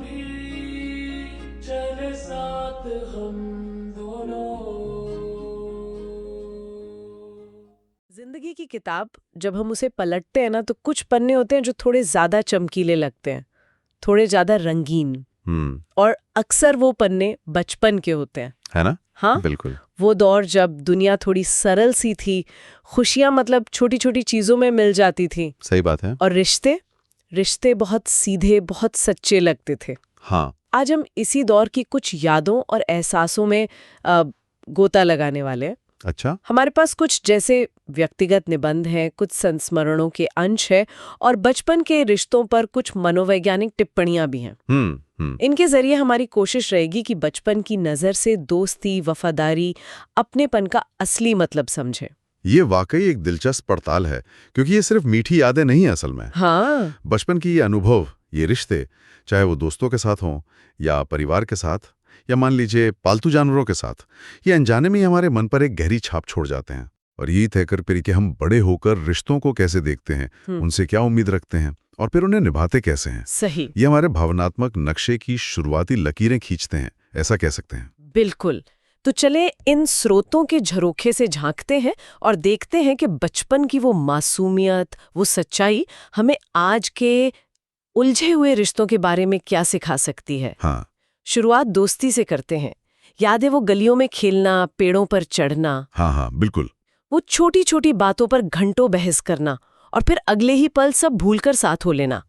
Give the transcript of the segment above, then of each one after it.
भी चले साथ हम दोनों। जिंदगी की किताब जब हम उसे पलटते हैं ना तो कुछ पन्ने होते हैं जो थोड़े ज्यादा चमकीले लगते हैं, थोड़े ज्यादा रंगीन। और अक्सर वो पन्ने बचपन के होते हैं, है ना? हाँ बिल्कुल। वो दौर जब दुनिया थोड़ी सरल सी थी, खुशियां मतलब छोटी छोटी चीजों में मिल जाती थी। सही बात है। और रिश्ते बहुत सीधे, बहुत सच्चे लगते थे। हाँ। आज हम इसी दौर की कुछ यादों और एहसासों में गोता लगाने वाले हैं। अच्छा। हमारे पास कुछ जैसे व्यक्तिगत निबंध हैं, कुछ संस्मरणों के अंश है और बचपन के रिश्तों पर कुछ मनोवैज्ञानिक टिप्पणियां भी हैं। इनके जरिए हमारी कोशिश रहेगी कि बचपन की नजर से दोस्ती, वफादारी, अपनेपन का असली मतलब समझे। ये वाकई एक दिलचस्प पड़ताल है, क्योंकि ये सिर्फ मीठी यादें नहीं है असल में। हाँ, बचपन की ये अनुभव, ये रिश्ते, चाहे वो दोस्तों के साथ हों या परिवार के साथ या मान लीजिए पालतू जानवरों के साथ, ये अनजाने में ही हमारे मन पर एक गहरी छाप छोड़ जाते हैं। और यही तय कर फिर कि हम बड़े होकर रिश्तों को कैसे देखते हैं, उनसे क्या उम्मीद रखते हैं और फिर उन्हें निभाते कैसे हैं। सही। ये हमारे भावनात्मक नक्शे की शुरुआती लकीरें खींचते हैं, ऐसा कह सकते हैं। बिल्कुल। तो चले इन स्रोतों के झरोखे से झांकते हैं और देखते हैं कि बचपन की वो मासूमियत, वो सच्चाई हमें आज के उलझे हुए रिश्तों के बारे में क्या सिखा सकती है। हाँ। शुरुआत दोस्ती से करते हैं। याद है वो गलियों में खेलना, पेड़ों पर चढ़ना, हाँ, बिल्कुल। वो छोटी छोटी बातों पर घंटों बहस करना और फिर अगले ही पल सब भूलकर साथ हो लेना।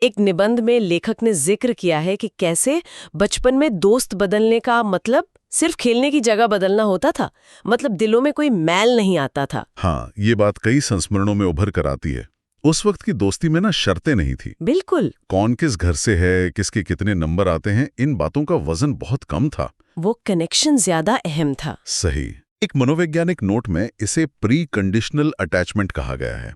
एक निबंध में लेखक ने जिक्र किया है कि कैसे बचपन में दोस्त बदलने का मतलब सिर्फ खेलने की जगह बदलना होता था, मतलब दिलों में कोई मैल नहीं आता था। हाँ, ये बात कई संस्मरणों में उभर कर आती है। उस वक्त की दोस्ती में ना शर्तें नहीं थी। बिल्कुल। कौन किस घर से है, किसके कितने नंबर आते हैं, इन बातों का वजन बहुत कम था। वो कनेक्शन ज्यादा अहम था। सही। एक मनोवैज्ञानिक नोट में इसे प्री कंडीशनल अटैचमेंट कहा गया है,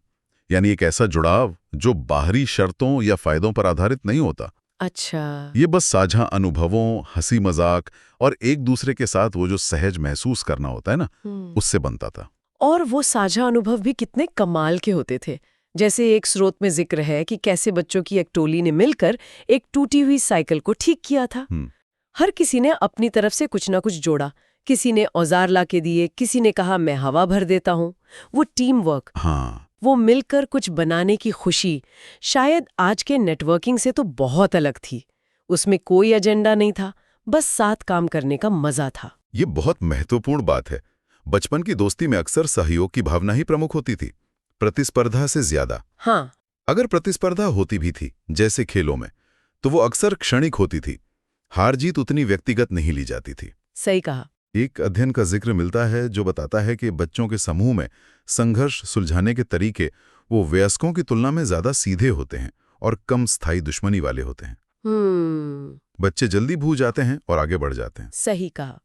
यानी एक ऐसा जुड़ाव जो बाहरी शर्तों या फायदों पर आधारित नहीं होता। अच्छा। ये बस साझा अनुभवों, हंसी मजाक और एक दूसरे के साथ वो जो सहज महसूस करना होता है ना, उससे बनता था। और वो साझा अनुभव भी कितने कमाल के होते थे। जैसे एक स्रोत में जिक्र है कि कैसे बच्चों की एक टोली ने मिलकर एक टूटी हुई साइकिल को ठीक किया था। हर किसी ने अपनी तरफ से कुछ ना कुछ जोड़ा। किसी ने औजार ला के दिए, किसी ने कहा मैं हवा भर देता हूँ। वो टीम वर्क, वो मिलकर कुछ बनाने की खुशी शायद आज के नेटवर्किंग से तो बहुत अलग थी। उसमें कोई एजेंडा नहीं था, बस साथ काम करने का मजा था। ये बहुत महत्वपूर्ण बात है। बचपन की दोस्ती में अक्सर सहयोग की भावना ही प्रमुख होती थी, प्रतिस्पर्धा से ज्यादा। हाँ। अगर प्रतिस्पर्धा होती भी थी, जैसे खेलों में, तो वो अक्सर क्षणिक होती थी। हार जीत उतनी व्यक्तिगत नहीं ली जाती थी। सही कहा। एक अध्ययन का जिक्र मिलता है जो बताता है कि बच्चों के समूह में संघर्ष सुलझाने के तरीके वो वयस्कों की तुलना में ज्यादा सीधे होते हैं और कम स्थायी दुश्मनी वाले होते हैं। बच्चे जल्दी भूल जाते हैं और आगे बढ़ जाते हैं। सही कहा।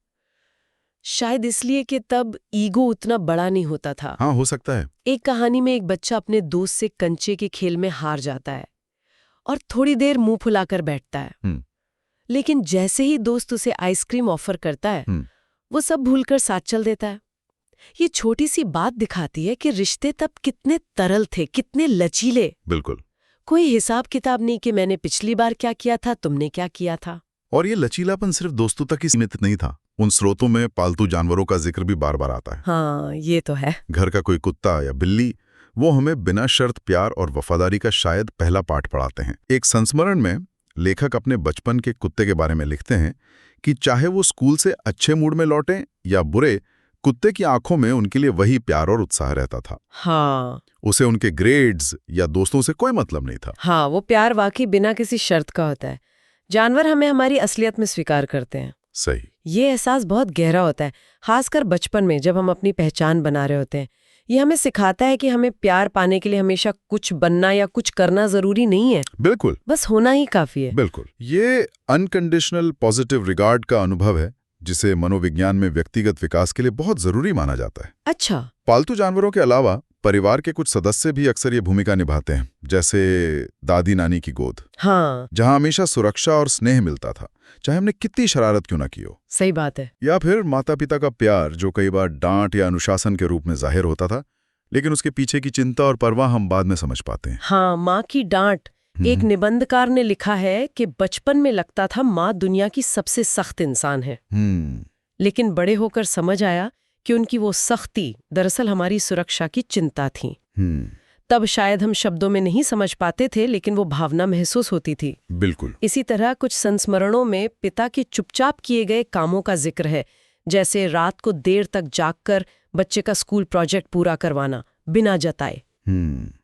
शायद इसलिए कि तब ईगो उतना बड़ा नहीं होता था। हाँ, हो सकता है। एक कहानी में एक बच्चा अपने दोस्त से कंचे के खेल में हार जाता है और थोड़ी देर मुंह फुलाकर बैठता है। लेकिन जैसे ही दोस्त उसे आइसक्रीम ऑफर करता है, वो सब भूलकर साथ चल देता है। ये छोटी सी बात दिखाती है कि रिश्ते तब कितने तरल थे, कितने लचीले। बिल्कुल। कोई हिसाब किताब नहीं कि मैंने पिछली बार क्या किया था, तुमने क्या किया था। और ये लचीलापन सिर्फ दोस्तों तक ही सीमित नहीं था। उन स्रोतों में पालतू जानवरों का जिक्र भी बार बार आता है। हाँ, ये तो है। घर का कोई कुत्ता या बिल्ली, वो हमें बिना शर्त प्यार और वफादारी का शायद पहला पाठ पढ़ाते हैं। एक संस्मरण में लेखक अपने बचपन के कुत्ते के बारे में लिखते हैं कि चाहे वो स्कूल से अच्छे मूड में लौटे या बुरे, कुत्ते की आंखों में उनके लिए वही प्यार और उत्साह रहता था। हाँ। उसे उनके ग्रेड्स या दोस्तों से कोई मतलब नहीं था। हाँ, वो प्यार वाकई बिना किसी शर्त का होता है। जानवर हमें हमारी असलियत में स्वीकार करते हैं। सही। ये एहसास बहुत गहरा होता है, खासकर बचपन में जब हम अपनी पहचान बना रहे होते हैं। ये हमें सिखाता है कि हमें प्यार पाने के लिए हमेशा कुछ बनना या कुछ करना जरूरी नहीं है। बिल्कुल। बस होना ही काफी है। बिल्कुल। ये अनकंडीशनल पॉजिटिव रिगार्ड का अनुभव है, जिसे मनोविज्ञान में व्यक्तिगत विकास के लिए बहुत जरूरी माना जाता है। अच्छा। पालतू जानवरों के अलावा परिवार के कुछ सदस्य भी अक्सर ये भूमिका निभाते हैं, जैसे दादी नानी की गोद। हाँ। जहां हमेशा सुरक्षा और स्नेह मिलता था, चाहे हमने कितनी शरारत क्यों ना की हो। सही बात है। या फिर माता पिता का प्यार, जो कई बार डांट या अनुशासन के रूप में जाहिर होता था, लेकिन उसके पीछे की चिंता और परवाह हम बाद में समझ पाते हैं। हाँ, माँ की डांट एक निबंधकार ने लिखा है कि बचपन में लगता था माँ दुनिया की सबसे सख्त इंसान है, लेकिन बड़े होकर समझ आया कि उनकी वो सख्ती दरअसल हमारी सुरक्षा की चिंता थी। तब शायद हम शब्दों में नहीं समझ पाते थे, लेकिन वो भावना महसूस होती थी। बिल्कुल। इसी तरह कुछ संस्मरणों में पिता के चुपचाप किए गए कामों का जिक्र है, जैसे रात को देर तक जागकर बच्चे का स्कूल प्रोजेक्ट पूरा करवाना बिना जताए।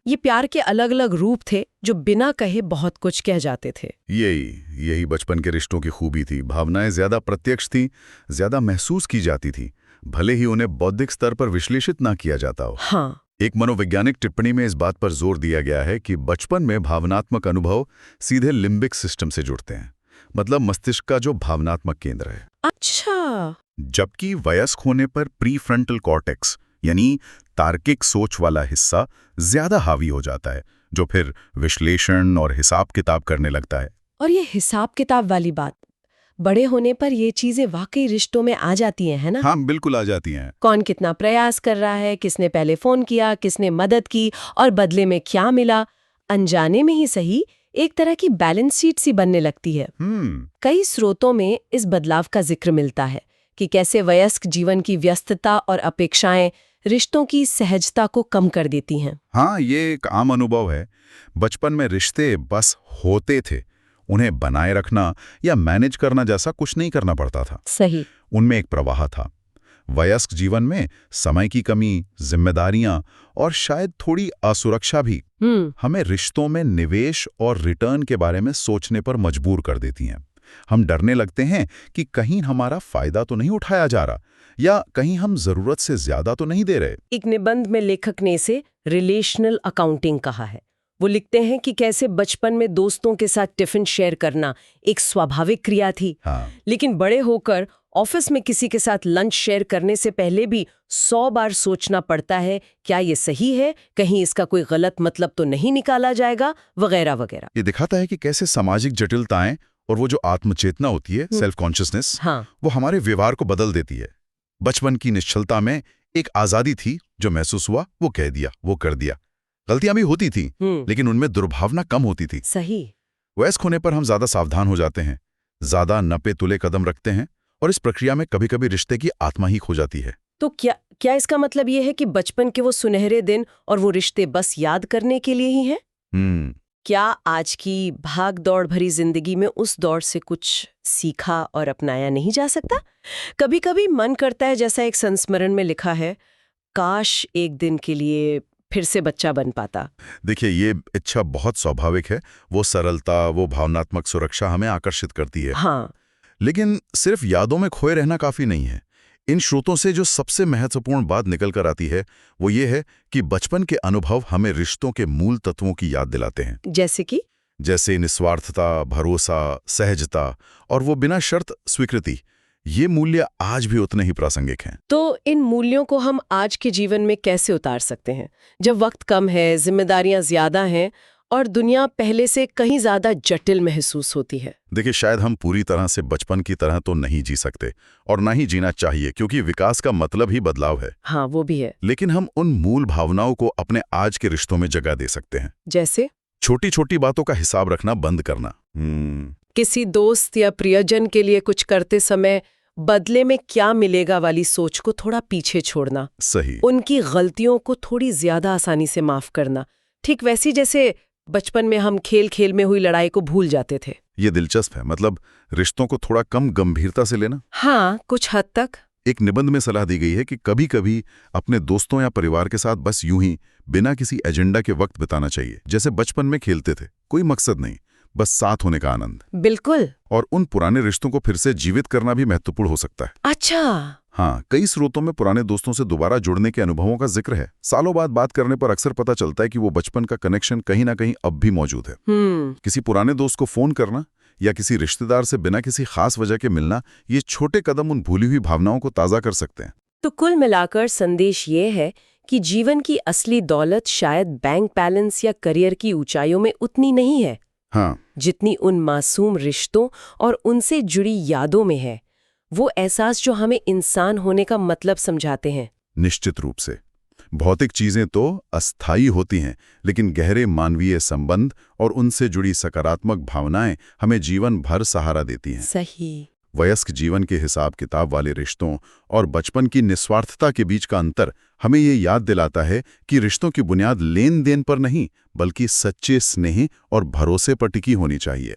ये प्यार के अलग अलग रूप थे जो बिना कहे बहुत कुछ कह जाते थे। यही बचपन के रिश्तों की खूबी थी। भावनाएं ज्यादा प्रत्यक्ष थी, ज्यादा महसूस की जाती थी, भले ही उन्हें बौद्धिक स्तर पर विश्लेषित ना किया जाता हो। हाँ। एक मनोवैज्ञानिक टिप्पणी में इस बात पर जोर दिया गया है कि बचपन में भावनात्मक अनुभव सीधे लिम्बिक सिस्टम से जुड़ते हैं, मतलब मस्तिष्क का जो भावनात्मक केंद्र है। अच्छा। जबकि वयस्क होने पर प्रीफ्रंटल कॉर्टेक्स यानी तार्किक सोच वाला हिस्सा ज्यादा हावी हो जाता है, जो फिर विश्लेषण और हिसाब किताब करने लगता है। और ये हिसाब किताब वाली बात, बड़े होने पर ये चीजें वाकई रिश्तों में आ जाती हैं, है ना? हाँ, बिल्कुल आ जाती हैं। कौन कितना प्रयास कर रहा है, किसने पहले फोन किया, किसने मदद की और बदले में क्या मिला, अनजाने में ही सही एक तरह की बैलेंस शीट सी बनने लगती है। कई स्रोतों में इस बदलाव का जिक्र मिलता है कि कैसे वयस्क जीवन की व्यस्तता और अपेक्षाएं रिश्तों की सहजता को कम कर देती हैं। हाँ, ये एक आम अनुभव है। बचपन में रिश्ते बस होते थे, उन्हें बनाए रखना या मैनेज करना जैसा कुछ नहीं करना पड़ता था। सही। उनमें एक प्रवाह था। वयस्क जीवन में समय की कमी, जिम्मेदारियां और शायद थोड़ी असुरक्षा भी हमें रिश्तों में निवेश और रिटर्न के बारे में सोचने पर मजबूर कर देती हैं। हम डरने लगते हैं कि कहीं हमारा फायदा तो नहीं उठाया जा रहा, या कहीं हम जरूरत से ज्यादा तो नहीं दे रहे। एक निबंध में लेखक ने इसे रिलेशनल अकाउंटिंग कहा है। वो लिखते हैं कि कैसे बचपन में दोस्तों के साथ टिफिन शेयर करना एक स्वाभाविक क्रिया थी। हाँ। लेकिन बड़े होकर ऑफिस में किसी के साथ लंच शेयर करने से पहले भी 100 बार सोचना पड़ता है, क्या ये सही है, कहीं इसका कोई गलत मतलब तो नहीं निकाला जाएगा, वगैरह वगैरह। ये दिखाता है कि कैसे सामाजिक जटिलताएं और वो जो आत्मचेतना होती है, सेल्फ कॉन्शियसनेस, हाँ। वो हमारे व्यवहार को बदल देती है। बचपन की निश्चलता में एक आजादी थी, जो महसूस हुआ वो कह दिया, वो कर दिया। गलतियां भी होती थी, लेकिन उनमें दुर्भावना कम होती थी। सही। वयस्क होने पर हम ज्यादा सावधान हो जाते हैं, ज्यादा नपे तुले कदम रखते हैं, और इस प्रक्रिया में कभी-कभी रिश्ते की आत्मा ही खो जाती है। तो क्या इसका मतलब ये है कि बचपन के वो सुनहरे दिन और वो रिश्ते बस याद करने के लिए ही हैं? क्या आज की भाग दौड़ भरी जिंदगी में उस दौर से कुछ सीखा और अपनाया नहीं जा सकता? कभी कभी मन करता है, जैसा एक संस्मरण में लिखा है, काश एक दिन के लिए फिर से बच्चा बन पाता। देखिए, ये इच्छा बहुत स्वाभाविक है। वो सरलता, वो भावनात्मक सुरक्षा हमें आकर्षित करती है। हाँ। लेकिन सिर्फ यादों में खोए रहना काफी नहीं है। इन स्रोतों से जो सबसे महत्वपूर्ण बात निकल कर आती है वो ये है कि बचपन के अनुभव हमें रिश्तों के मूल तत्वों की याद दिलाते हैं। जैसे निस्वार्थता, भरोसा, सहजता और वो बिना शर्त स्वीकृति। ये मूल्य आज भी उतने ही प्रासंगिक हैं। तो इन मूल्यों को हम आज के जीवन में कैसे उतार सकते हैं, जब वक्त कम है, जिम्मेदारियां ज्यादा हैं और दुनिया पहले से कहीं ज्यादा जटिल महसूस होती है? देखिए, शायद हम पूरी तरह से बचपन की तरह तो नहीं जी सकते और ना ही जीना चाहिए, क्योंकि विकास का मतलब ही बदलाव है। हाँ, वो भी है। लेकिन हम उन मूल भावनाओं को अपने आज के रिश्तों में जगह दे सकते हैं। जैसे छोटी छोटी बातों का हिसाब रखना बंद करना। किसी दोस्त या प्रियजन के लिए कुछ करते समय बदले में क्या मिलेगा वाली सोच को थोड़ा पीछे छोड़ना। सही। उनकी गलतियों को थोड़ी ज्यादा आसानी से माफ करना। ठीक वैसी जैसे बचपन में हम खेल खेल में हुई लड़ाई को भूल जाते थे। ये दिलचस्प है, मतलब रिश्तों को थोड़ा कम गंभीरता से लेना। हाँ, कुछ हद तक। एक निबंध में सलाह दी गई है कि कभी-कभी अपने दोस्तों या परिवार के साथ बस यूं ही बिना किसी एजेंडा के वक्त बिताना चाहिए, जैसे बचपन में खेलते थे। कोई मकसद नहीं, बस साथ होने का आनंद। बिल्कुल। और उन पुराने रिश्तों को फिर से जीवित करना भी महत्वपूर्ण हो सकता है। अच्छा। हाँ, कई स्रोतों में पुराने दोस्तों से दोबारा जुड़ने के अनुभवों का जिक्र है। सालों बाद बात करने पर अक्सर पता चलता है कि वो बचपन का कनेक्शन कहीं ना कहीं अब भी मौजूद है। किसी पुराने दोस्त को फोन करना या किसी रिश्तेदार से बिना किसी खास वजह के मिलना, ये छोटे कदम उन भूली हुई भावनाओं को ताज़ा कर सकते हैं। तो कुल मिलाकर संदेश ये है कि जीवन की असली दौलत शायद बैंक बैलेंस या करियर की ऊंचाइयों में उतनी नहीं है, हाँ, जितनी उन मासूम रिश्तों और उनसे जुड़ी यादों में है। वो एहसास जो हमें इंसान होने का मतलब समझाते हैं। निश्चित रूप से। भौतिक चीजें तो अस्थायी होती हैं, लेकिन गहरे मानवीय संबंध और उनसे जुड़ी सकारात्मक भावनाएं हमें जीवन भर सहारा देती हैं। सही। वयस्क जीवन के हिसाब किताब वाले रिश्तों और बचपन की निस्वार्थता के बीच का अंतर हमें ये याद दिलाता है कि रिश्तों की बुनियाद लेन देन पर नहीं, बल्कि सच्चे स्नेह और भरोसे पर टिकी होनी चाहिए।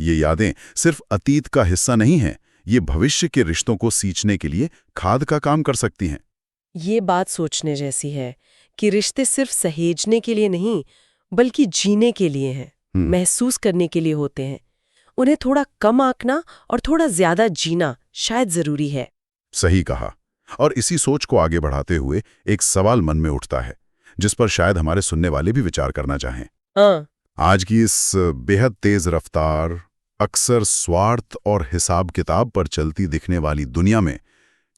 ये यादें सिर्फ अतीत का हिस्सा नहीं हैं, ये भविष्य के रिश्तों को सींचने के लिए खाद का काम कर सकती हैं। ये बात सोचने जैसी है कि रिश्ते सिर्फ सहेजने के लिए नहीं, बल्कि जीने के लिए हैं, महसूस करने के लिए होते हैं। उन्हें थोड़ा कम आंकना और थोड़ा ज्यादा जीना शायद जरूरी है। सही कहा। और इसी सोच को आगे बढ़ाते हुए एक सवाल मन में उठता है, जिस पर शायद हमारे सुनने वाले भी विचार करना चाहें। आज की इस बेहद तेज रफ्तार, अक्सर स्वार्थ और हिसाब किताब पर चलती दिखने वाली दुनिया में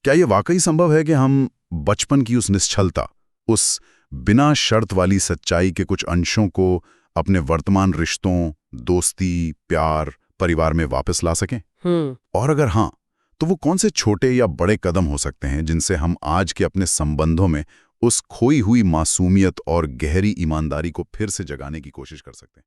क्या ये वाकई संभव है कि हम बचपन की उस निश्चलता, उस बिना शर्त वाली सच्चाई के कुछ अंशों को अपने वर्तमान रिश्तों, दोस्ती, प्यार, परिवार में वापस ला सकें? और अगर हाँ, तो वो कौन से छोटे या बड़े कदम हो सकते हैं जिनसे हम आज के अपने संबंधों में उस खोई हुई मासूमियत और गहरी ईमानदारी को फिर से जगाने की कोशिश कर सकते हैं?